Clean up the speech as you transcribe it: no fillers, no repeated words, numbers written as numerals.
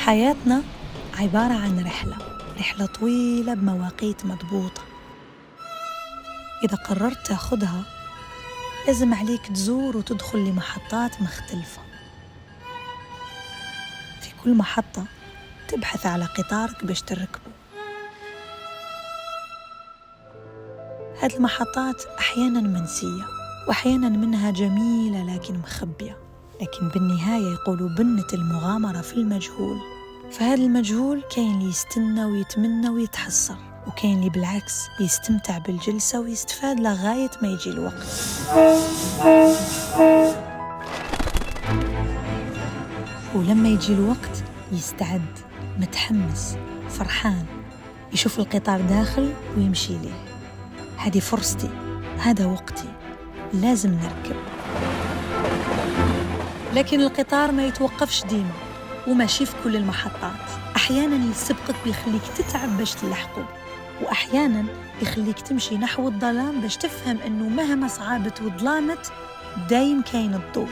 حياتنا عبارة عن رحلة طويلة بمواقيت مضبوطة. إذا قررت تاخدها لازم عليك تزور وتدخل لمحطات مختلفة. في كل محطة تبحث على قطارك باش تركبه. هذه المحطات أحياناً منسية وأحياناً منها جميلة لكن مخبية، لكن بالنهاية يقولوا بنة المغامرة في المجهول. فهذا المجهول كاين اللي يستنى ويتمنى ويتحسر، وكاين اللي بالعكس يستمتع بالجلسة ويستفاد لغاية ما يجي الوقت. ولما يجي الوقت يستعد متحمس فرحان، يشوف القطار داخل ويمشي ليه. هذه فرصتي، هذا وقتي، لازم نركب. لكن القطار ما يتوقفش ديما وماشي في كل المحطات. أحياناً يسبقك ويخليك تتعب باش تلحقه، وأحياناً يخليك تمشي نحو الظلام باش تفهم أنه مهما صعبت وظلامت دايم كاين الضوء.